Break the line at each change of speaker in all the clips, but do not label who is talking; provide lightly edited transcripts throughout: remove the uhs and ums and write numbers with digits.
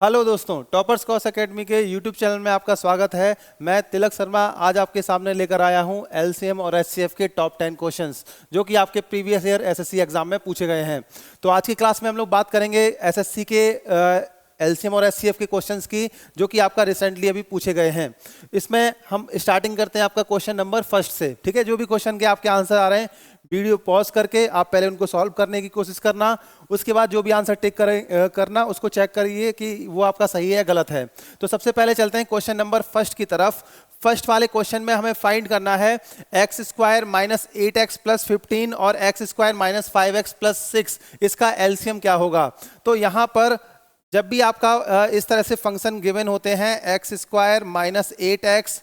Hello दोस्तों, toppers cos academy के YouTube channel में आपका स्वागत है। मैं तिलक शर्मा आज आपके सामने लेकर आया हूं एलसीएम और एचसीएफ के टॉप 10 क्वेश्चंस जो कि आपके प्रीवियस ईयर एसएससी एग्जाम में पूछे गए हैं। तो आज की क्लास में हम लोग बात करेंगे एसएससी के एलसीएम और एचसीएफ के क्वेश्चंस की जो कि आपका रिसेंटली अभी पूछे गए हैं। इसमें हम स्टार्टिंग करते हैं आपका क्वेश्चन नंबर फर्स्ट से। ठीक है, जो भी क्वेश्चन के आपके आंसर आ रहे हैं वीडियो पॉज करके आप पहले उनको सॉल्व करने की कोशिश करना, उसके बाद जो भी आंसर टिक करना उसको चेक करिए कि वो आपका सही है या गलत है। तो सबसे पहले चलते हैं क्वेश्चन नंबर फर्स्ट की तरफ। फर्स्ट वाले क्वेश्चन में हमें फाइंड करना है x square minus 8x plus 15 और x square minus 5x plus 6, इसका एलसीएम क्या होगा। तो यहाँ पर जब भी आपका इस तरह से फंक्शन गिवन होते हैं x square minus 8x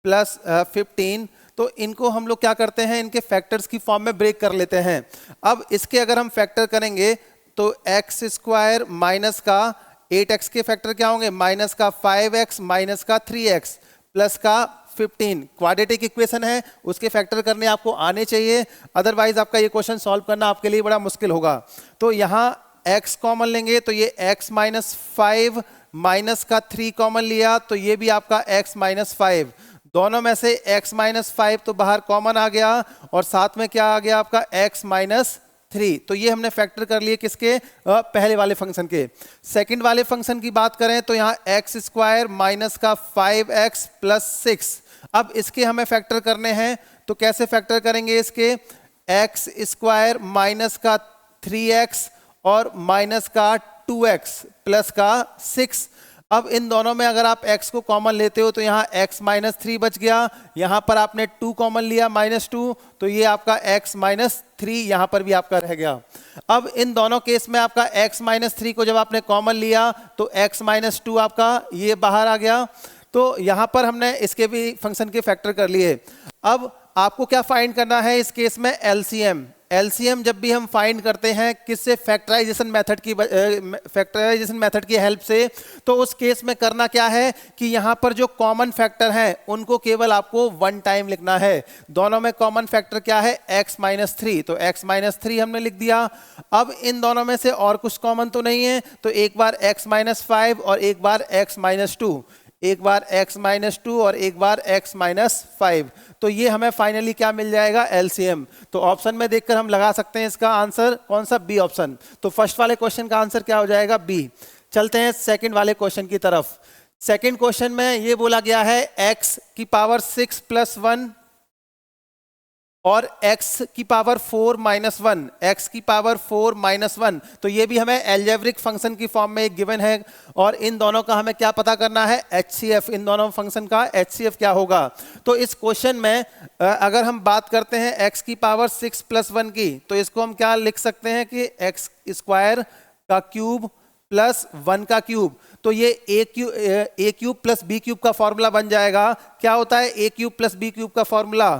plus 15, तो इनको हम लोग क्या करते हैं, इनके फैक्टर्स की फॉर्म में ब्रेक कर लेते हैं। अब इसके अगर हम फैक्टर करेंगे तो एक्स स्क्वायर माइनस का 8x के फैक्टर क्या होंगे, माइनस का 5x माइनस का 3x प्लस का 15। क्वाड्रेटिक इक्वेशन है, उसके फैक्टर करने आपको आने चाहिए, अदरवाइज आपका ये क्वेश्चन सॉल्व करना आपके लिए बड़ा मुश्किल होगा। तो यहाँ x कॉमन लेंगे तो ये x माइनस 5 माइनस का 3 कॉमन लिया तो ये भी आपका x माइनस 5, दोनों में से x माइनस 5 तो बाहर कॉमन आ गया और साथ में क्या आ गया आपका x माइनस 3। तो ये हमने फैक्टर कर लिए किसके, पहले वाले फंक्शन के। सेकंड वाले फंक्शन की बात करें तो यहाँ एक्स स्क्वायर माइनस का 5x प्लस 6, अब इसके हमें फैक्टर करने हैं। तो कैसे फैक्टर करेंगे इसके, एक्स स्क्वायर माइनस का 3x और माइनस का 2x प्लस का 6। अब इन दोनों में अगर आप x को कॉमन लेते हो तो यहाँ x माइनस 3 बच गया, यहाँ पर आपने 2 कॉमन लिया माइनस 2, तो ये आपका x माइनस 3 यहाँ पर भी आपका रह गया। अब इन दोनों केस में आपका x माइनस 3 को जब आपने कॉमन लिया तो x माइनस 2 आपका ये बाहर आ गया। तो यहाँ पर हमने इसके भी फंक्शन के फैक्टर कर लिए। अब आपको क्या फाइंड करना है इस केस में, एलसीएम। एलसीएम जब भी हम फाइंड करते हैं किससे, फैक्टराइजेशन मेथड की हेल्प से, तो उस केस में करना क्या है कि यहाँ पर जो कॉमन फैक्टर हैं उनको केवल आपको वन टाइम लिखना है। दोनों में कॉमन फैक्टर क्या है, x माइनस 3, तो x माइनस 3 हमने लिख दिया। अब इन दोनों में से और कुछ कॉमन तो नहीं है, तो एक बार x माइनस 5 और एक बार x माइनस 2, एक बार x माइनस 2 और एक बार x माइनस 5, तो ये हमें फाइनली क्या मिल जाएगा, एलसीएम। तो ऑप्शन में देखकर हम लगा सकते हैं इसका आंसर कौन सा, बी ऑप्शन। तो फर्स्ट वाले क्वेश्चन का आंसर क्या हो जाएगा, बी। चलते हैं सेकंड वाले क्वेश्चन की तरफ। सेकंड क्वेश्चन में ये बोला गया है x की पावर 6 प्लस 1 और x की पावर 4 माइनस 1, x की पावर 4 माइनस 1, तो ये भी हमें एल्जेब्रिक फंक्शन की फॉर्म में एक गिवन है और इन दोनों का हमें क्या पता करना है, HCF, इन दोनों फंक्शन का HCF क्या होगा। तो इस क्वेश्चन में अगर हम बात करते हैं x की पावर 6 प्लस 1 की, तो इसको हम क्या लिख सकते हैं कि x स्क्वायर का क्यूब प्लस 1 का क्यूब, तो ये ए क्यूब प्लस बी क्यूब का फॉर्मूला बन जाएगा। क्या होता है ए क्यूब प्लस बी क्यूब का फॉर्मूला,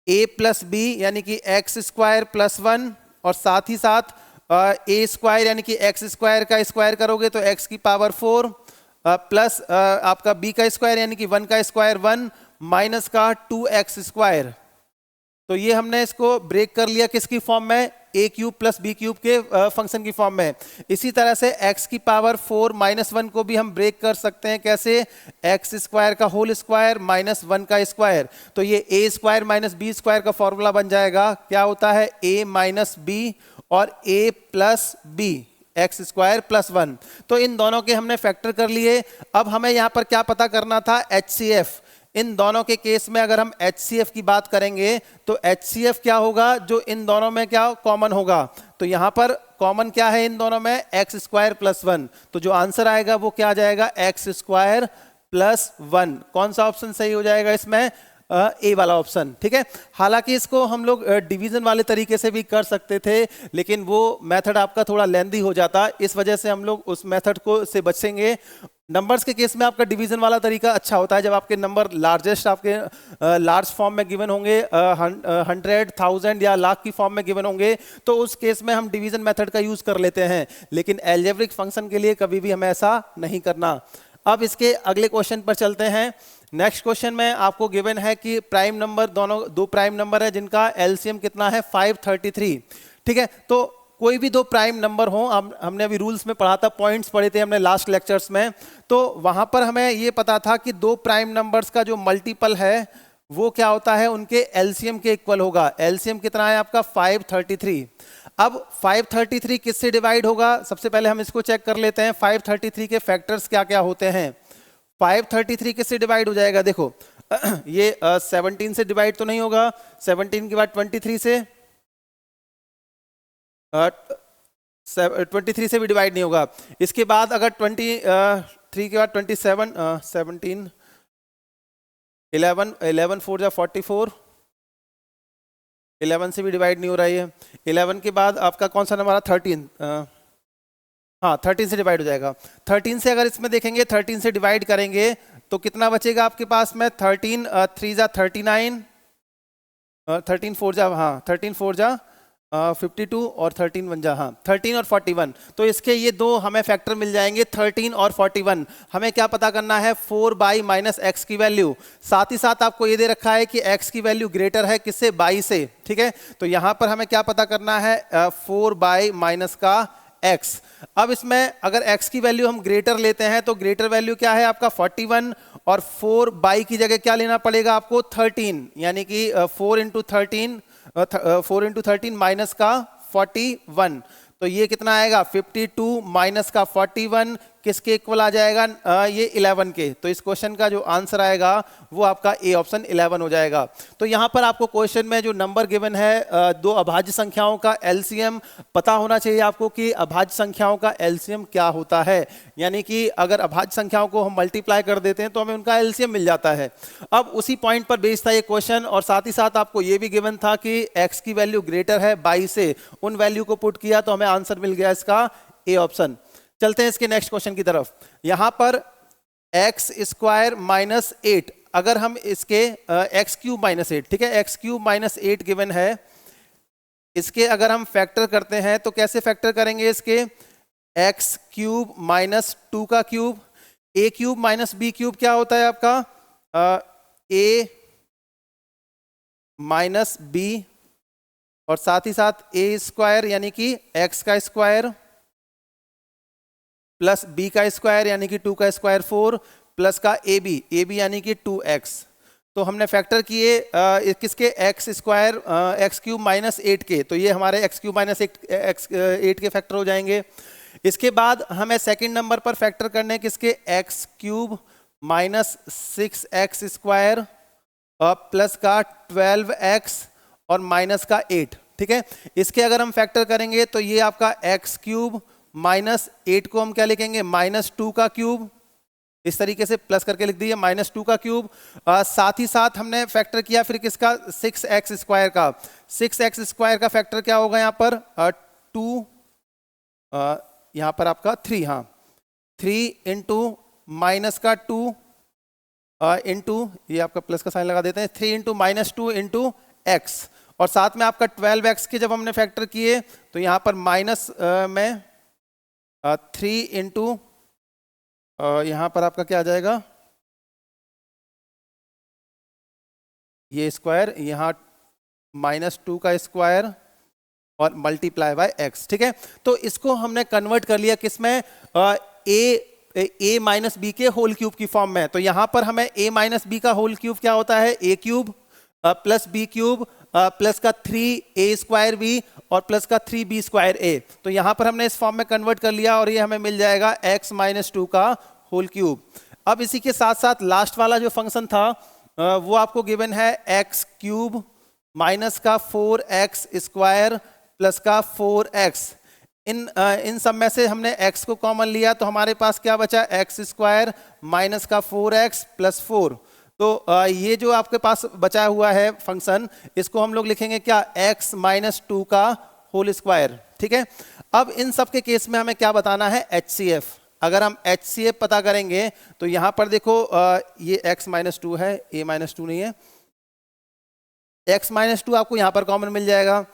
a प्लस बी यानी कि एक्स स्क्वायर प्लस 1 और साथ ही साथ ए स्क्वायर यानी कि एक्स स्क्वायर का स्क्वायर करोगे तो x की पावर 4 प्लस आपका b का स्क्वायर यानी कि 1 का स्क्वायर 1 माइनस का 2x स्क्वायर। तो ये हमने इसको ब्रेक कर लिया किसकी फॉर्म में, ए क्यूब प्लस बी क्यूब के फंक्शन की फॉर्म में। इसी तरह से x की पावर 4 माइनस 1 को भी हम ब्रेक कर सकते हैं, कैसे, एक्स स्क्वायर का होल स्क्वायर माइनस 1 का स्क्वायर, तो ये a square minus b square का फॉर्मूला बन जाएगा। क्या होता है, a माइनस बी और a plus b, x square plus 1। तो इन दोनों के हमने फैक्टर कर लिए। अब हमें यहाँ पर क्या पता करना था, HCF। इन दोनों के केस में अगर हम HCF की बात करेंगे तो HCF क्या होगा, जो इन दोनों में क्या कॉमन होगा। तो यहाँ पर कॉमन क्या है इन दोनों में, एक्स स्क्वायर प्लस 1, तो जो आंसर आएगा वो क्या आ जाएगा, एक्स स्क्वायर प्लस 1। कौन सा ऑप्शन सही हो जाएगा इसमें, ए वाला ऑप्शन। ठीक है, हालांकि इसको हम लोग डिवीजन वाले तरीके से भी कर सकते थे, लेकिन वो मेथड आपका थोड़ा लेंदी हो जाता, इस वजह से हम लोग उस मेथड को से बचेंगे। नंबर्स के केस में आपका डिवीजन वाला तरीका अच्छा होता है, जब आपके नंबर लार्जेस्ट आपके लार्ज फॉर्म में गिवन होंगे, 100, 1000 या लाख की फॉर्म में गिवन होंगे, तो उस केस में हम डिवीजन मेथड का यूज कर लेते हैं, लेकिन एल्जेब्रिक फंक्शन के लिए कभी भी हमें ऐसा नहीं करना। अब इसके अगले क्वेश्चन पर चलते हैं। नेक्स्ट क्वेश्चन में आपको गिवन है कि दो प्राइम नंबर है जिनका एलसीएम कितना है, 533। ठीक है, तो कोई भी दो प्राइम नंबर हो, हमने अभी रूल्स में पढ़ा था, पॉइंट्स पढ़े थे हमने लास्ट लेक्चर्स में, तो वहां पर हमें ये पता था कि दो प्राइम नंबर्स का जो मल्टीपल है वो क्या होता है, उनके एलसीएम के इक्वल होगा। एलसीएम कितना है आपका 533। अब 533 किससे डिवाइड होगा, सबसे पहले हम इसको चेक कर लेते हैं 533 के फैक्टर्स क्या क्या होते हैं। 533 किससे डिवाइड हो जाएगा, देखो ये 17 से डिवाइड तो नहीं होगा, 17 के बाद 23 से 23 से भी डिवाइड नहीं होगा। इसके बाद अगर 23 के बाद 27 17 11 4 जा 44, 11 से भी डिवाइड नहीं हो रहा है। 11 के बाद आपका कौन सा नंबर है 13, हाँ 13 से डिवाइड हो जाएगा। 13 से अगर इसमें देखेंगे 13 से डिवाइड करेंगे तो कितना बचेगा आपके पास में, 13 3 जा 39, 13 4 जा, हाँ 13 4 जा 52 और 13 1 जा, हाँ 13 और 41। तो इसके ये दो हमें फैक्टर मिल जाएंगे 13 और 41। हमें क्या पता करना है 4 बाई माइनस एक्स की वैल्यू। साथ ही साथ आपको ये दे रखा है कि एक्स की वैल्यू ग्रेटर है किससे, बाई से, ठीक है। तो यहां पर हमें क्या पता करना है 4 बाई माइनस का x। अब इसमें अगर x की वैल्यू हम ग्रेटर लेते हैं तो ग्रेटर वैल्यू क्या है आपका 41, और 4 बाई की जगह क्या लेना पड़ेगा आपको 13, यानी कि 4 इंटू 13 माइनस का 41। तो ये कितना आएगा 52 माइनस का 41 किसके इक्वल आ जाएगा, ये 11 के। तो इस क्वेश्चन का जो आंसर आएगा वो आपका ए ऑप्शन 11 हो जाएगा। तो यहाँ पर आपको क्वेश्चन में जो नंबर गिवन है दो अभाज्य संख्याओं का एलसीएम पता होना चाहिए आपको कि अभाज्य संख्याओं का एलसीएम क्या होता है। यानी कि अगर अभाज्य संख्याओं को हम मल्टीप्लाई कर देते हैं तो हमें उनका एलसीएम मिल जाता है। अब उसी पॉइंट पर बेस्ड था ये क्वेश्चन, और साथ ही साथ आपको ये भी गिवन था कि एक्स की वैल्यू ग्रेटर है बाई से, उन वैल्यू को पुट किया तो हमें आंसर मिल गया इसका ए ऑप्शन। चलते हैं इसके नेक्स्ट क्वेश्चन की तरफ। यहां पर एक्स स्क्वायर माइनस 8, अगर हम इसके एक्स क्यूब माइनस 8, ठीक है, एक्स क्यूब माइनस 8 गिवन है, इसके अगर हम फैक्टर करते हैं तो कैसे फैक्टर करेंगे इसके, एक्स क्यूब माइनस 2 का क्यूब, ए क्यूब माइनस बी क्यूब क्या होता है आपका ए माइनस बी, और साथ ही साथ ए स्क्वायर यानी कि एक्स का स्क्वायर प्लस बी का स्क्वायर यानी कि 2 का स्क्वायर 4 प्लस का ए बी यानी कि 2x। तो हमने फैक्टर किए किसके, x square x cube minus 8 के, तो ये हमारे एक्स क्यूब माइनस 8 के फैक्टर हो जाएंगे। इसके बाद हमें सेकंड नंबर पर फैक्टर करने किसके, x cube minus 6x square plus का 12x और माइनस का 8, ठीक है। इसके अगर हम फैक्टर करेंगे तो ये आपका एक्स क्यूब माइनस 8 को हम क्या लिखेंगे, माइनस 2 का क्यूब, इस तरीके से प्लस करके लिख दिए माइनस 2 का क्यूब। साथ ही साथ हमने फैक्टर किया फिर किसका, 6x स्क्वायर का। 6x स्क्वायर का फैक्टर क्या होगा यहाँ पर 2, यहाँ पर आपका 3, हाँ 3 इंटू माइनस का 2 इंटू, ये आपका प्लस का साइन लगा देते हैं, 3 इंटू माइनस 2 इंटू एक्स, और साथ में आपका 12x के जब हमने फैक्टर किए तो यहाँ पर माइनस में 3 इंटू यहां पर आपका क्या आ जाएगा, ये स्क्वायर, यहां माइनस 2 का स्क्वायर और मल्टीप्लाई बाय x, ठीक है। तो इसको हमने कन्वर्ट कर लिया किसमें, ए माइनस बी के होल क्यूब की फॉर्म में। तो यहां पर हमें a माइनस बी का होल क्यूब क्या होता है, a cube plus b cube plus का 3a स्क्वायर बी और प्लस का 3b स्क्वायर a। तो यहां पर हमने इस फॉर्म में कन्वर्ट कर लिया और ये हमें मिल जाएगा x माइनस 2 का होल क्यूब। अब इसी के साथ साथ लास्ट वाला जो फंक्शन था वो आपको गिवन है एक्स क्यूब माइनस का 4x स्क्वायर प्लस का 4x। इन सब में से हमने x को कॉमन लिया तो हमारे पास क्या बचा, एक्स स्क्वायर माइनस का 4x प्लस 4। तो ये जो आपके पास बचा हुआ है फंक्शन, इसको हम लोग लिखेंगे क्या, x माइनस 2 का होल स्क्वायर, ठीक है। अब इन सब के केस में हमें क्या बताना है, HCF। अगर हम HCF पता करेंगे तो यहां पर देखो ये x माइनस 2 है, a माइनस 2 नहीं है, x माइनस 2 आपको यहां पर कॉमन मिल जाएगा,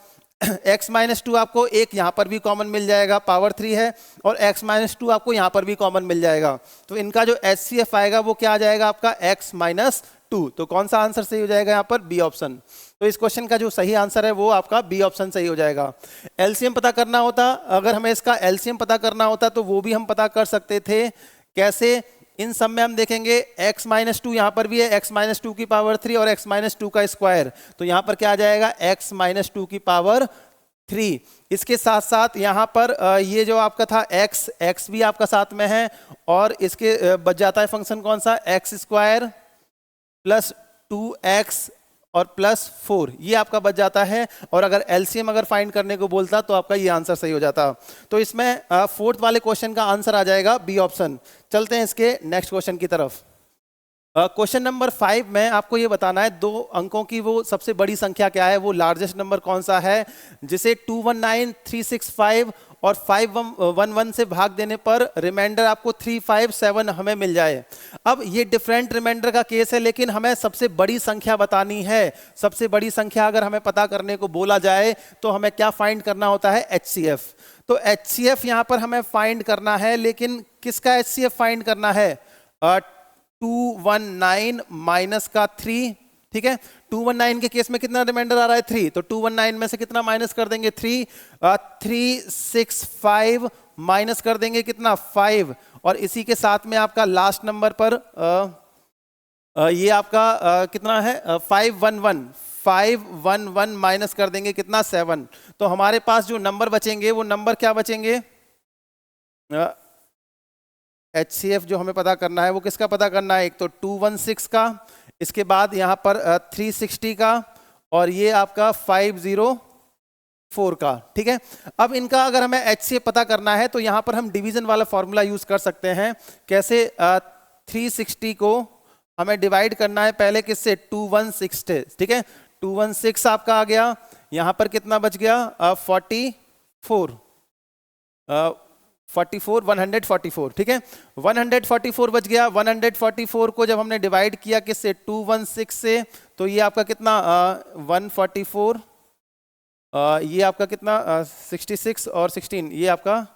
x माइनस 2 आपको एक यहां पर भी कॉमन मिल जाएगा, पावर 3 है, और x माइनस 2 आपको यहां पर भी कॉमन मिल जाएगा। तो इनका जो HCF आएगा वो क्या आ जाएगा आपका, x माइनस 2। तो कौन सा आंसर सही हो जाएगा यहाँ पर? B option. तो इस क्वेश्चन का जो सही आंसर है वो आपका बी ऑप्शन सही हो जाएगा। एलसीएम पता करना होता, अगर हमें इसका एलसीएम पता करना होता तो वो भी हम पता कर सकते थे। कैसे? इन सब में हम देखेंगे x माइनस 2 यहाँ पर भी है, x माइनस 2 की पावर 3 और x माइनस 2 का स्क्वायर। तो यहाँ पर क्या आ जाएगा? x माइनस 2 की पावर 3। इसके साथ साथ यहाँ पर ये जो आपका था x भी आपका साथ में है, और इसके बच जाता है फंक्शन कौन सा? एक्स स्क्वायर प्लस 2x और प्लस 4, ये आपका बच जाता है। और अगर एलसीएम अगर फाइंड करने को बोलता तो आपका ये आंसर सही हो जाता। तो इसमें फोर्थ वाले क्वेश्चन का आंसर आ जाएगा बी ऑप्शन। चलते हैं इसके नेक्स्ट क्वेश्चन की तरफ। क्वेश्चन नंबर 5 में आपको ये बताना है 2 अंकों की वो सबसे बड़ी संख्या क्या है, वो लार्जेस्ट नंबर कौन सा है, जिसे 219, 365 और 511 से भाग देने पर रिमाइंडर आपको 357 हमें मिल जाए। अब ये डिफरेंट रिमाइंडर का केस है, लेकिन हमें सबसे बड़ी संख्या बतानी है। सबसे बड़ी संख्या अगर हमें पता करने को बोला जाए तो हमें क्या फाइंड करना होता है? HCF। तो HCF यहाँ पर हमें फाइंड करना है, लेकिन किसका HCF फाइंड करना है? 219 माइनस का 3, ठीक है। 219 के केस में कितना रिमाइंडर आ रहा है? 3। तो 219 में से कितना माइनस कर देंगे? 3। 365 माइनस कर देंगे कितना? 5। और इसी के साथ में आपका लास्ट नंबर पर ये आपका कितना है? 511 माइनस कर देंगे कितना? 7। तो हमारे पास जो नंबर बचेंगे वो नंबर क्या बचेंगे? HCF जो हमें पता करना है वो किसका पता करना है? एक तो 216 का, इसके बाद यहाँ पर 360 का, और ये आपका 504 का, ठीक है। अब इनका अगर हमें HCF पता करना है तो यहाँ पर हम डिवीजन वाला फॉर्मूला यूज कर सकते हैं। कैसे? 360 को हमें डिवाइड करना है पहले किससे? 216 से, ठीक है। 216 आपका आ गया, यहाँ पर कितना बच गया? 144, ठीक है। 144 बच गया। 144 को जब हमने डिवाइड किया किससे? 216 से, तो ये आपका कितना? 144, ये आपका कितना? 66 और 16, ये आपका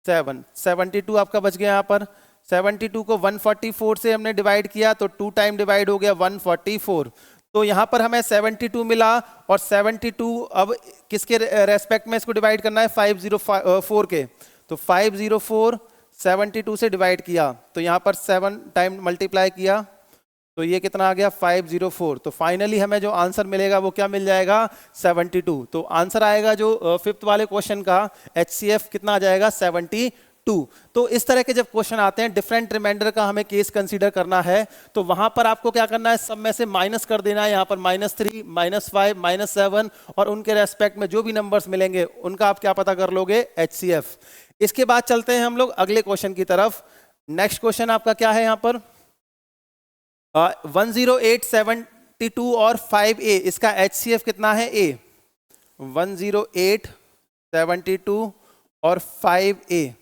72 आपका बच गया। यहाँ पर 72 को 144 से हमने डिवाइड किया तो 2 टाइम डिवाइड हो गया 144। तो यहाँ पर हमें 72 मिला, और 72 अब किसके रेस्पेक्ट में इसको डिवाइड करना है? 504 के। तो 504 72 से डिवाइड किया तो यहाँ पर 7 टाइम मल्टीप्लाई किया तो ये कितना आ गया? 504। तो फाइनली हमें जो आंसर मिलेगा वो क्या मिल जाएगा? 72। तो आंसर आएगा जो फिफ्थ वाले क्वेश्चन का HCF कितना आ जाएगा? 72। तो इस तरह के जब क्वेश्चन आते हैं, डिफरेंट रिमाइंडर का हमें केस कंसीडर करना है, तो वहां पर आपको क्या करना है? सब में से माइनस कर देना है। यहाँ पर -3, -5, -7 और उनके रेस्पेक्ट में जो भी नंबर्स मिलेंगे उनका आप क्या पता कर लोगे? HCF। इसके बाद चलते हैं हम लोग अगले क्वेश्चन की तरफ। नेक्स्ट क्वेश्चन आपका क्या है? यहाँ पर 10872 और 5A, इसका HCF कितना है? A। 10872 और 5A,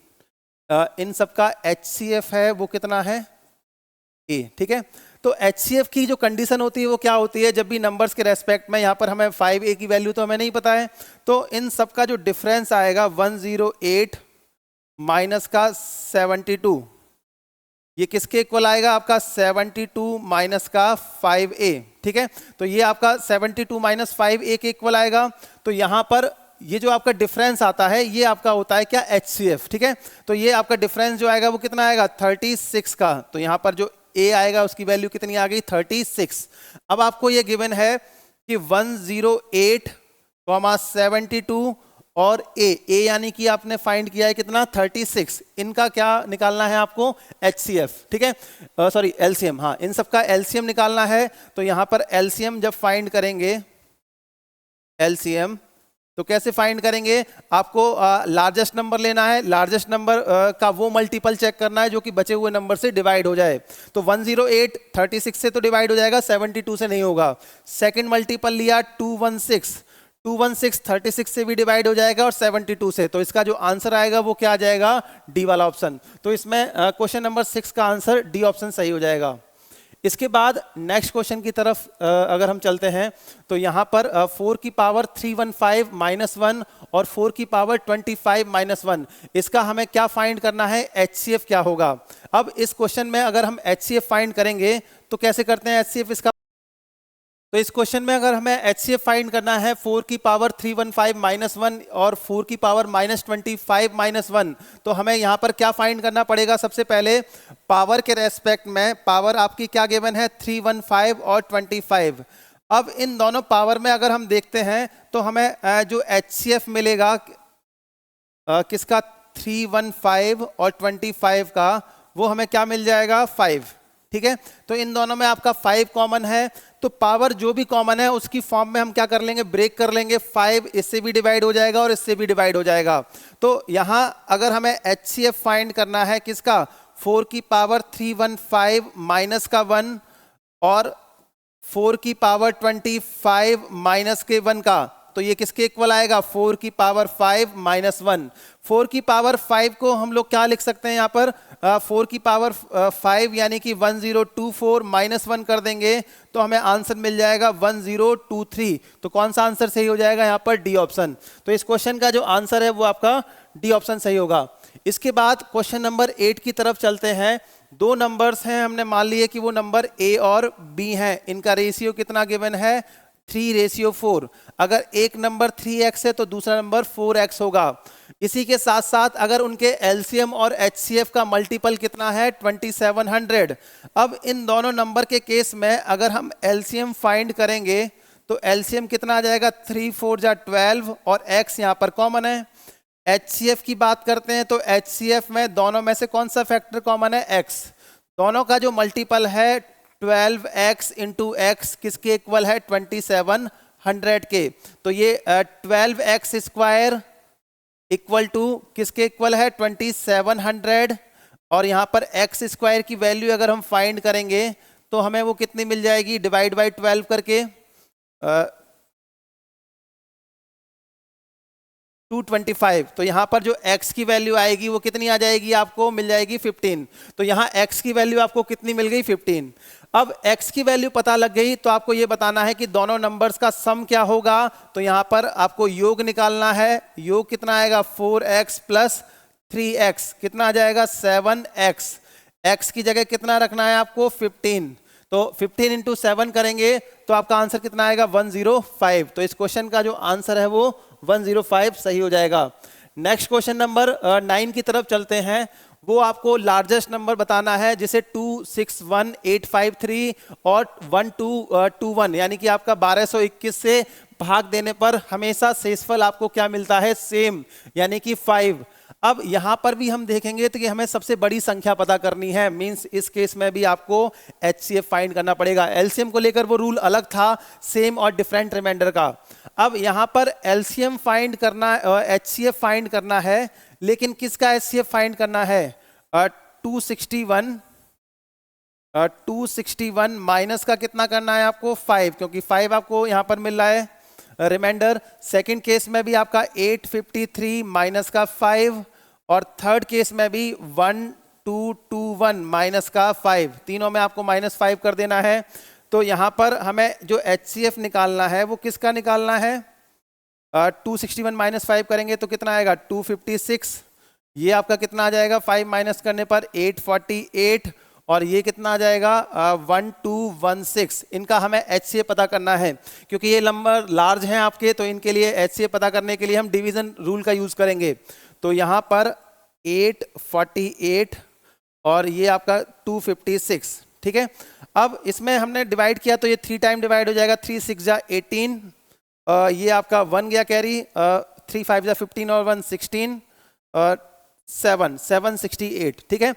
इन सब का HCF है वो कितना है? A, ठीक है। तो HCF की जो कंडीशन होती है वो क्या होती है? जब भी नंबर्स के रेस्पेक्ट में, यहाँ पर हमें 5A की वैल्यू तो हमें नहीं पता है, तो इन सब का जो डिफरेंस आएगा 108 माइनस का 72, ये किसके इक्वल आएगा? आपका 72 माइनस का 5A, ठीक है। तो ये आपका 72 माइनस 5A के इक्वल आएगा। तो यहाँ पर ये जो आपका डिफरेंस आता है ये आपका होता है क्या? HCF, ठीक है। तो ये आपका डिफरेंस जो आएगा वो कितना आएगा? 36 का। तो यहाँ पर जो A आएगा उसकी वैल्यू कितनी आ गई? 36। अब आपको ये गिवन है कि 108, 72 और A यानी कि आपने फाइंड किया है कितना? 36। इनका क्या निकालना है आपको? HCF, ठीक है, सॉरी LCM। हाँ, इन सब का LCM निकालना है। तो यहाँ पर LCM जब फाइंड करेंगे, LCM तो कैसे फाइंड करेंगे? आपको लार्जेस्ट नंबर लेना है, लार्जेस्ट नंबर का वो मल्टीपल चेक करना है जो कि बचे हुए नंबर से डिवाइड हो जाए। तो 108 36 से तो डिवाइड हो जाएगा, 72 से नहीं होगा। सेकंड मल्टीपल लिया 216 36 से भी डिवाइड हो जाएगा और 72 से। तो इसका जो आंसर आएगा वो क्या आ जाएगा? डी वाला ऑप्शन। तो इसमें क्वेश्चन नंबर 6 का आंसर डी ऑप्शन सही हो जाएगा। इसके बाद नेक्स्ट क्वेश्चन की तरफ अगर हम चलते हैं तो यहाँ पर 4 की पावर 315 माइनस 1 और 4 की पावर 25 माइनस 1, इसका हमें क्या फाइंड करना है, HCF क्या होगा। अब इस क्वेश्चन में अगर हम HCF फाइंड करेंगे तो कैसे करते हैं HCF इसका, तो इस क्वेश्चन में अगर हमें HCF फाइंड करना है 4 की पावर 315 माइनस 1 और 4 की पावर माइनस 25 माइनस 1, तो हमें यहाँ पर क्या फाइंड करना पड़ेगा। सबसे पहले पावर के रेस्पेक्ट में पावर आपकी क्या गिवन है, 315 और 25। अब इन दोनों पावर में अगर हम देखते हैं तो हमें जो HCF मिलेगा किसका, 315 और 25 का, वो हमें क्या मिल जाएगा, 5। ठीक है, तो इन दोनों में आपका 5 कॉमन है, तो पावर जो भी कॉमन है उसकी फॉर्म में हम क्या कर लेंगे, ब्रेक कर लेंगे। 5 इससे भी डिवाइड हो जाएगा और इससे भी डिवाइड हो जाएगा। तो यहां अगर हमें HCF फाइंड करना है किसका, 4 की पावर 315 माइनस का 1 और 4 की पावर 25 माइनस के 1 का, तो ये किसके इक्वल आएगा, 4 की पावर 5 माइनस 1। 4 की पावर 5 को हम लोग क्या लिख सकते हैं यहाँ पर, 4 की पावर 5 यानी कि 1024 माइनस 1 कर देंगे तो हमें आंसर मिल जाएगा 1023। तो कौन सा आंसर सही हो जाएगा यहाँ पर, डी ऑप्शन। तो इस क्वेश्चन का जो आंसर है वो आपका डी ऑप्शन सही होगा। इसके बाद क्वेश्चन नंबर 8 की तरफ चलते हैं। दो नंबर्स हैं, हमने मान लिए कि वो नंबर A और B हैं, इनका रेशियो कितना गिवन है, 3:4। अगर एक नंबर 3x है तो दूसरा नंबर 4x होगा। इसी के साथ साथ अगर उनके LCM और HCF का मल्टीपल कितना है, 2700। अब इन दोनों नंबर के केस में अगर हम LCM फाइंड करेंगे तो LCM कितना आ जाएगा, 3 4 जा 12 और x यहाँ पर कॉमन है। HCF की बात करते हैं तो HCF में दोनों में से कौन सा फैक्टर कॉमन है, x। दोनों का जो मल्टीपल है 12x इंटू एक्स किसके इक्वल है, 2700 के। तो ये 12x स्क्वायर इक्वल टू किसके इक्वल है, 2700। और यहाँ पर x स्क्वायर की वैल्यू अगर हम फाइंड करेंगे तो हमें वो कितनी मिल जाएगी, डिवाइड बाई 12 करके 225। तो यहाँ पर जो x की वैल्यू आएगी वो कितनी आ जाएगी, आपको मिल जाएगी 15। तो यहाँ x की वैल्यू आपको कितनी मिल गई, 15। अब x की वैल्यू पता लग गई तो आपको ये बताना है कि दोनों नंबर्स का सम क्या होगा। तो यहाँ पर आपको योग निकालना है। योग कितना आएगा, 4x प्लस 3x कितना आ जाएगा, 7x। x की जगह कितना रखना है आपको, 15। तो 15 इंटू 7 करेंगे तो आपका आंसर कितना आएगा, 105। तो इस क्वेश्चन का जो आंसर है वो 105 सही हो जाएगा। नेक्स्ट क्वेश्चन नंबर 9 की तरफ चलते हैं। वो आपको लार्जेस्ट नंबर बताना है जिसे 261853 और 1221 यानी कि आपका 1221 से भाग देने पर हमेशा शेषफल आपको क्या मिलता है, सेम यानी कि 5। अब यहां पर भी हम देखेंगे तो कि हमें सबसे बड़ी संख्या पता करनी है, मींस इस केस में भी आपको HCF फाइंड करना पड़ेगा। LCM को लेकर वो रूल अलग था, सेम और डिफरेंट रिमाइंडर का। अब यहां पर LCM फाइंड करना, HCF फाइंड करना है, लेकिन किसका HCF फाइंड करना है, 261 माइनस का कितना करना है आपको, 5, क्योंकि 5 आपको यहां पर मिल रहा है रिमाइंडर। सेकंड केस में भी आपका 853 माइनस का 5 और थर्ड केस में भी 1221 माइनस का 5, तीनों में आपको -5 कर देना है। तो यहां पर हमें जो HCF निकालना है वो किसका निकालना है, 261 माइनस 5 करेंगे तो कितना आएगा, 256। ये आपका कितना आ जाएगा, 5 माइनस करने पर 848 और ये कितना आ जाएगा, 1216। इनका हमें HCF पता करना है। क्योंकि ये नंबर लार्ज हैं आपके तो इनके लिए HCF पता करने के लिए हम डिवीजन रूल का यूज करेंगे। तो यहाँ पर 848 और ये आपका 256, ठीक है। अब इसमें हमने डिवाइड किया तो ये 3 टाइम डिवाइड हो जाएगा, 3 6 जा 18, ये आपका 1 गया कैरी, 3 5 जा 15 और 1 16, 768, ठीक है।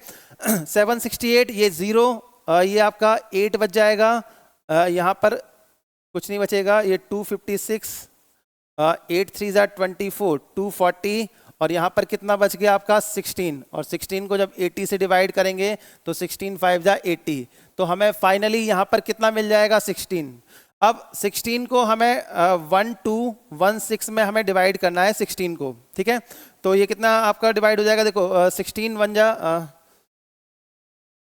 768 ये 0, ये आपका 8 बच जाएगा, यहाँ पर कुछ नहीं बचेगा, ये 256, 8 3 जा 24, 240 और यहाँ पर कितना बच गया आपका 16, और 16 को जब 80 से डिवाइड करेंगे तो 16 5 जा 80, तो हमें फाइनली यहाँ पर कितना मिल जाएगा 16। अब 16 को हमें 1216 में हमें डिवाइड करना है 16 को, ठीक है। तो ये कितना आपका डिवाइड हो जाएगा, देखो 16 1 जा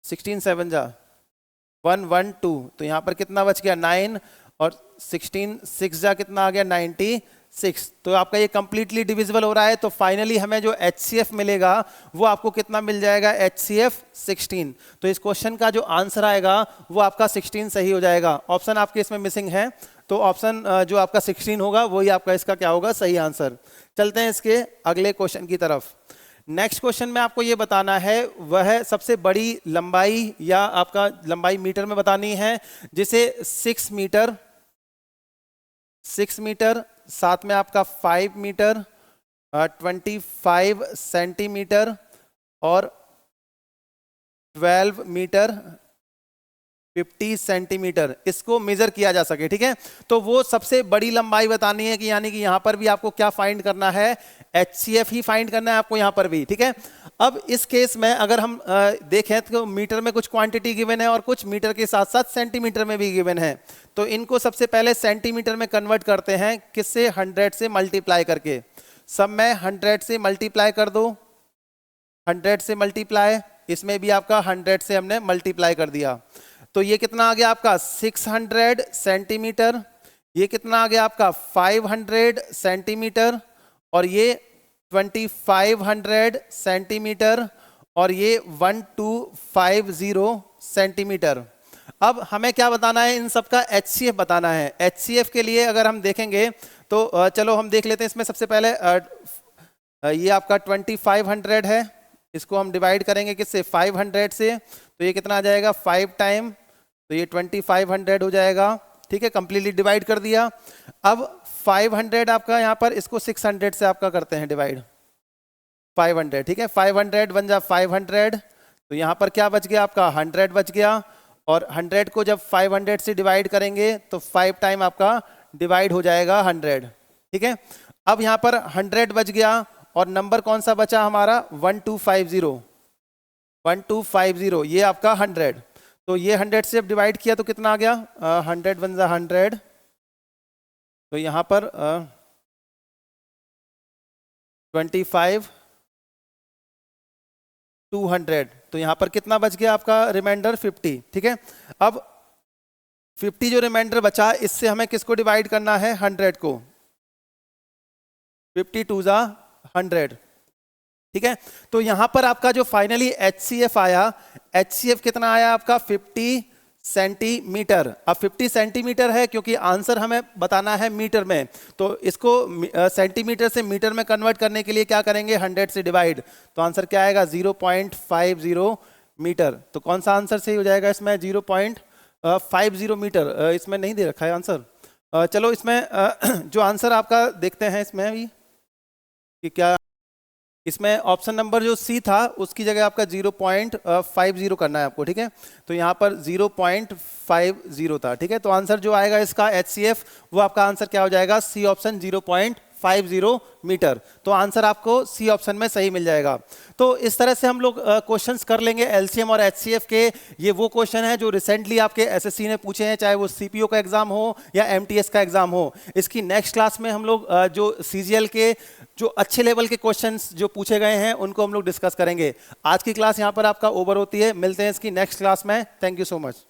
16 7 जा 112, तो यहाँ पर कितना बच गया 9 और 16 6 जा कितना आ गया 96। तो आपका ये कंप्लीटली डिविजिबल हो रहा है। तो फाइनली हमें जो HCF मिलेगा वो आपको कितना मिल जाएगा HCF 16। तो इस क्वेश्चन का जो आंसर आएगा वो आपका 16 सही हो जाएगा। ऑप्शन आपके इसमें मिसिंग है, तो ऑप्शन जो आपका 16 होगा वही आपका इसका क्या होगा सही आंसर। चलते हैं इसके अगले क्वेश्चन की तरफ। नेक्स्ट क्वेश्चन में आपको ये बताना है वह सबसे बड़ी लंबाई या आपका लंबाई मीटर में बतानी है, जिसे 6 मीटर साथ में आपका 5 मीटर 25 सेंटीमीटर और 12 मीटर 50 सेंटीमीटर इसको मेजर किया जा सके। ठीक है, तो वो सबसे बड़ी लंबाई बतानी है कि यानी कि यहां पर भी आपको क्या फाइंड करना है, HCF ही फाइंड करना है आपको यहां पर भी। ठीक है, अब इस केस में अगर हम देखें तो मीटर में कुछ क्वांटिटी गिवन है और कुछ मीटर के साथ साथ सेंटीमीटर में भी गिवन है। तो इनको सबसे पहले सेंटीमीटर में कन्वर्ट करते हैं, किससे 100 से मल्टीप्लाई करके। सब में 100 से मल्टीप्लाई कर दो, 100 से मल्टीप्लाई, इसमें भी आपका 100 से हमने मल्टीप्लाई कर दिया। तो ये कितना आ गया आपका 600 सेंटीमीटर, ये कितना आ गया आपका 500 सेंटीमीटर और ये 2500 सेंटीमीटर और ये 1250 सेंटीमीटर। अब हमें क्या बताना है, इन सब का HCF बताना है। HCF के लिए अगर हम देखेंगे तो चलो हम देख लेते हैं। इसमें सबसे पहले ये आपका 2500 है, इसको हम डिवाइड करेंगे किससे 500 से, तो ये कितना आ जाएगा 5 टाइम, तो ये 2500 हो जाएगा। ठीक है, कंप्लीटली डिवाइड कर दिया। अब 500 आपका यहाँ पर इसको 600 से आपका करते हैं डिवाइड 500। ठीक है, 500 बन जा 500, तो यहाँ पर क्या बच गया आपका 100 बच गया और 100 को जब 500 से डिवाइड करेंगे तो 5 टाइम आपका डिवाइड हो जाएगा 100। ठीक है, अब यहाँ पर 100 बच गया और नंबर कौन सा बचा हमारा 1250, ये आपका 100। तो ये 100 से अब डिवाइड किया तो कितना आ गया 100 बन जा 100, तो यहाँ पर 25 200, तो यहाँ पर कितना बच गया आपका रिमाइंडर 50। ठीक है, अब 50 जो रिमाइंडर बचा इससे हमें किसको डिवाइड करना है 100 को, 52 जा 100। ठीक है, तो यहां पर आपका जो फाइनली HCF आया, HCF कितना आया आपका 50 सेंटीमीटर। अब 50 सेंटीमीटर है क्योंकि आंसर हमें बताना है मीटर में, तो इसको सेंटीमीटर से मीटर में कन्वर्ट करने के लिए क्या करेंगे 100 से डिवाइड, तो आंसर क्या आएगा 0.50 मीटर। तो कौन सा आंसर सही हो जाएगा इसमें 0.50 मीटर। इसमें नहीं दे रखा है आंसर। चलो इसमें जो आंसर आपका देखते हैं इसमें भी कि क्या, इसमें ऑप्शन नंबर जो सी था उसकी जगह आपका 0.50 करना है आपको। ठीक है, तो यहाँ पर 0.50 था। ठीक है, तो आंसर जो आएगा इसका HCF वो आपका आंसर क्या हो जाएगा सी ऑप्शन 0.50 मीटर। तो आंसर आपको सी ऑप्शन में सही मिल जाएगा। तो इस तरह से हम लोग क्वेश्चंस कर लेंगे LCM और HCF के। ये वो क्वेश्चन है जो रिसेंटली आपके SSC ने पूछे हैं, चाहे वो CPO का एग्जाम हो या MTS का एग्जाम हो। इसकी नेक्स्ट क्लास में हम लोग जो CGL के जो अच्छे लेवल के क्वेश्चंस जो पूछे गए हैं उनको हम लोग डिस्कस करेंगे। आज की क्लास यहाँ पर आपका ओवर होती है, मिलते हैं इसकी नेक्स्ट क्लास में। Thank you so much.